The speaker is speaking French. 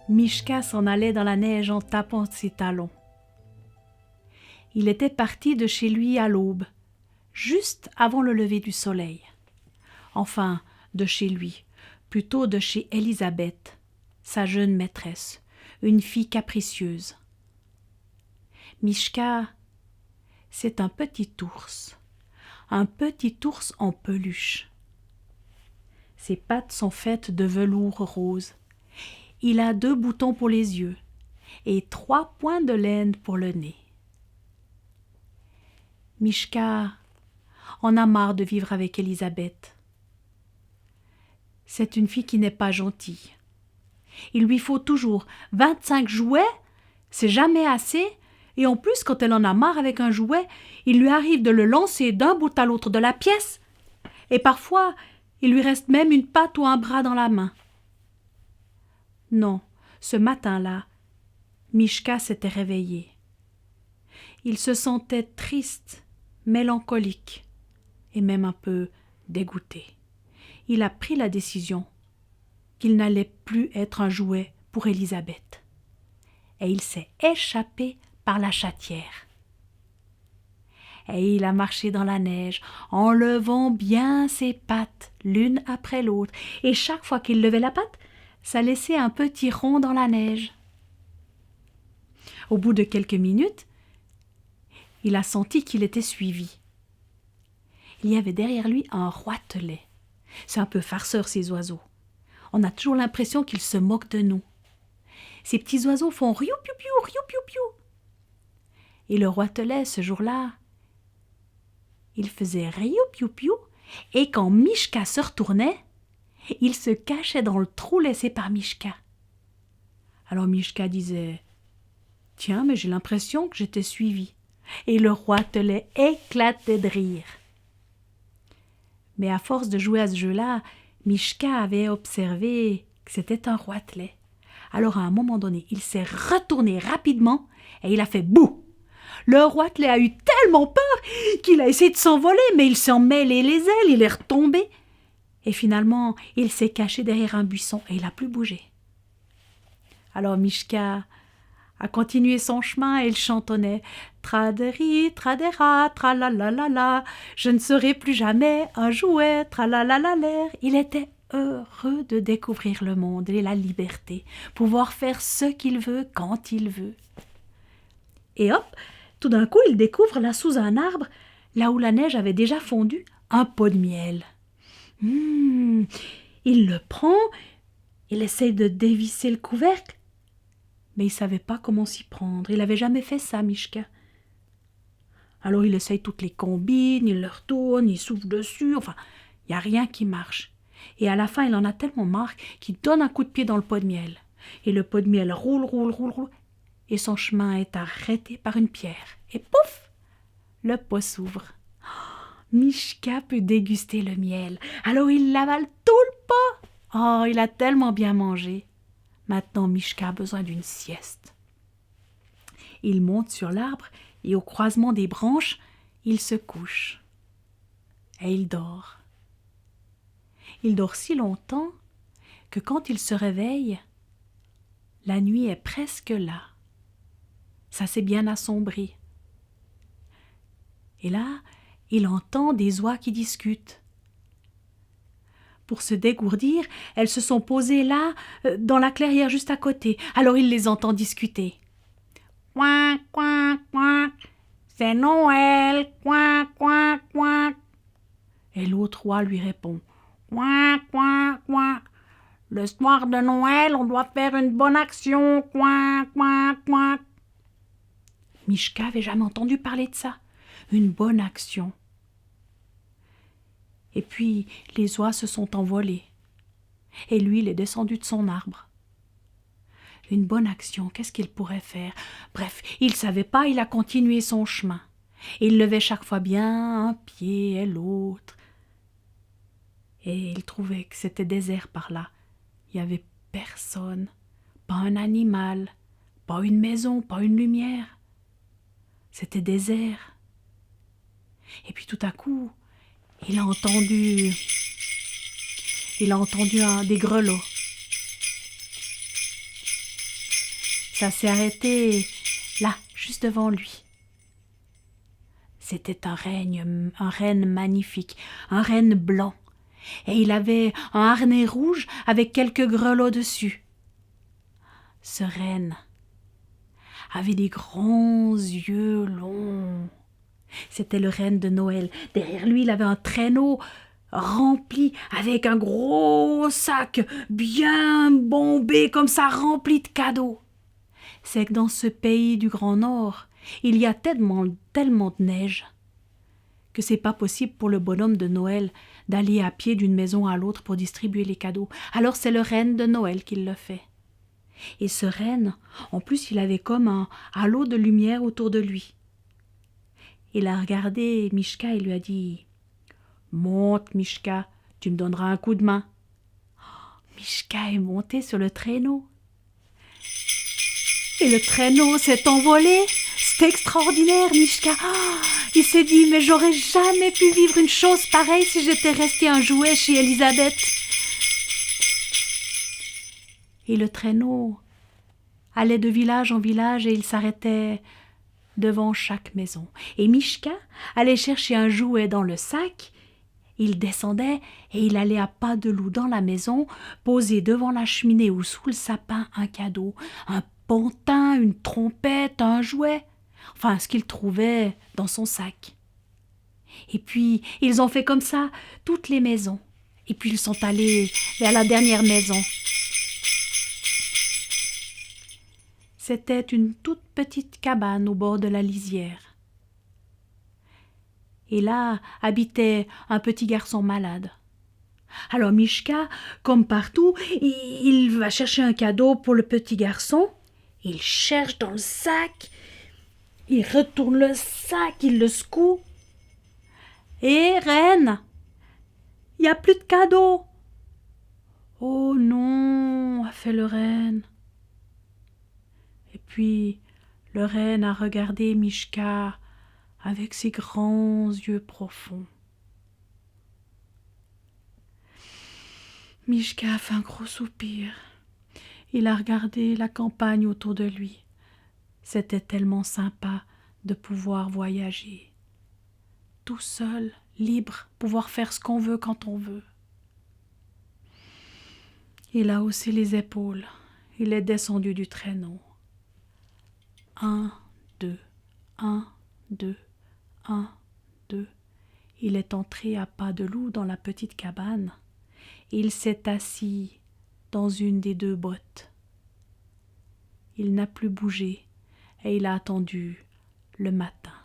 Mishka s'en allait dans la neige en tapant de ses talons. Il était parti de chez lui à l'aube, juste avant le lever du soleil. Enfin, de chez lui, plutôt de chez Élisabeth, sa jeune maîtresse, une fille capricieuse. Mishka, c'est un petit ours en peluche. Ses pattes sont faites de velours rose. Il a 2 boutons pour les yeux et 3 points de laine pour le nez. Mishka en a marre de vivre avec Élisabeth. C'est une fille qui n'est pas gentille. Il lui faut toujours 25 jouets, c'est jamais assez, et en plus, quand elle en a marre avec un jouet, il lui arrive de le lancer d'un bout à l'autre de la pièce, et parfois, il lui reste même une patte ou un bras dans la main. Non, ce matin-là, Mishka s'était réveillé. Il se sentait triste, mélancolique et même un peu dégoûté. Il a pris la décision qu'il n'allait plus être un jouet pour Élisabeth. Et il s'est échappé par la chatière. Et il a marché dans la neige en levant bien ses pattes l'une après l'autre. Et chaque fois qu'il levait la patte, ça laissait un petit rond dans la neige. Au bout de quelques minutes, il a senti qu'il était suivi. Il y avait derrière lui un roitelet. C'est un peu farceur, ces oiseaux. On a toujours l'impression qu'ils se moquent de nous. Ces petits oiseaux font riou piou piou, riou piou piou. Et le roitelet, ce jour-là, il faisait riou piou piou, et quand Mishka se retournait, il se cachait dans le trou laissé par Mishka. Alors Mishka disait « Tiens, mais j'ai l'impression que j'étais suivi. » Et le roitelet éclatait de rire. Mais à force de jouer à ce jeu-là, Mishka avait observé que c'était un roitelet. Alors à un moment donné, il s'est retourné rapidement et il a fait « bouh !» Le roitelet a eu tellement peur qu'il a essayé de s'envoler, mais il s'en mêlait les ailes, il est retombé. Et finalement, il s'est caché derrière un buisson et il n'a plus bougé. Alors Mishka a continué son chemin et il chantonnait « Traderi, tradera, tralalalala, je ne serai plus jamais un jouet, tralalalaler ». Il était heureux de découvrir le monde et la liberté, pouvoir faire ce qu'il veut quand il veut. Et hop, tout d'un coup, il découvre là sous un arbre, là où la neige avait déjà fondu, un pot de miel. Il le prend, il essaye de dévisser le couvercle, mais il ne savait pas comment s'y prendre. Il n'avait jamais fait ça, Mishka. Alors il essaye toutes les combines, il le retourne, il souffle dessus, enfin, il n'y a rien qui marche. Et à la fin, il en a tellement marre qu'il donne un coup de pied dans le pot de miel. Et le pot de miel roule, et son chemin est arrêté par une pierre. Et pouf, le pot s'ouvre. Mishka peut déguster le miel. Alors il l'avale tout le pot. Oh, il a tellement bien mangé. Maintenant, Mishka a besoin d'une sieste. Il monte sur l'arbre et au croisement des branches, il se couche. Et il dort. Il dort si longtemps que quand il se réveille, la nuit est presque là. Ça s'est bien assombri. Et là, il entend des oies qui discutent. Pour se dégourdir, elles se sont posées là, dans la clairière juste à côté. Alors il les entend discuter. « Couin, couin, couin, c'est Noël, couin, couin, couin. » Et l'autre oie lui répond. « Couin, couin, couin. Le soir de Noël, on doit faire une bonne action, couin, couin, couin. » Mishka n'avait jamais entendu parler de ça. Une bonne action. Et puis, les oies se sont envolées. Et lui, il est descendu de son arbre. Une bonne action, qu'est-ce qu'il pourrait faire? Bref, il ne savait pas, il a continué son chemin. Et il levait chaque fois bien un pied et l'autre. Et il trouvait que c'était désert par là. Il n'y avait personne, pas un animal, pas une maison, pas une lumière. C'était désert. Et puis tout à coup, il a entendu des grelots. Ça s'est arrêté là, juste devant lui. C'était un renne magnifique, un renne blanc, et il avait un harnais rouge avec quelques grelots dessus. Ce renne avait des grands yeux longs. C'était le renne de Noël. Derrière lui, il avait un traîneau rempli avec un gros sac bien bombé comme ça, rempli de cadeaux. C'est que dans ce pays du Grand Nord, il y a tellement de neige que c'est pas possible pour le bonhomme de Noël d'aller à pied d'une maison à l'autre pour distribuer les cadeaux. Alors c'est le renne de Noël qui le fait. Et ce renne, en plus, il avait comme un halo de lumière autour de lui. Il a regardé Mishka et lui a dit « Monte, Mishka, tu me donneras un coup de main. » Mishka est monté sur le traîneau. Et le traîneau s'est envolé. C'était extraordinaire, Mishka. Il s'est dit « Mais j'aurais jamais pu vivre une chose pareille si j'étais resté un jouet chez Elisabeth. » Et le traîneau allait de village en village et il s'arrêtait devant chaque maison. Et Mishka allait chercher un jouet dans le sac. Il descendait et il allait à pas de loup dans la maison, poser devant la cheminée ou sous le sapin un cadeau, un pantin, une trompette, un jouet, enfin ce qu'il trouvait dans son sac. Et puis ils ont fait comme ça toutes les maisons. Et puis ils sont allés vers la dernière maison. C'était une toute petite cabane au bord de la lisière. Et là habitait un petit garçon malade. Alors Mishka, comme partout, il va chercher un cadeau pour le petit garçon. Il cherche dans le sac, il retourne le sac, il le secoue. « Hé, reine, il n'y a plus de cadeau. »« Oh non, a fait le renne. » Et puis le renne a regardé Mishka avec ses grands yeux profonds. Mishka a fait un gros soupir. Il a regardé la campagne autour de lui. C'était tellement sympa de pouvoir voyager. Tout seul, libre, pouvoir faire ce qu'on veut quand on veut. Il a haussé les épaules. Il est descendu du traîneau. 1, 2, 1, 2, 1, 2. Il est entré à pas de loup dans la petite cabane. Il s'est assis dans une des deux bottes. Il n'a plus bougé et il a attendu le matin.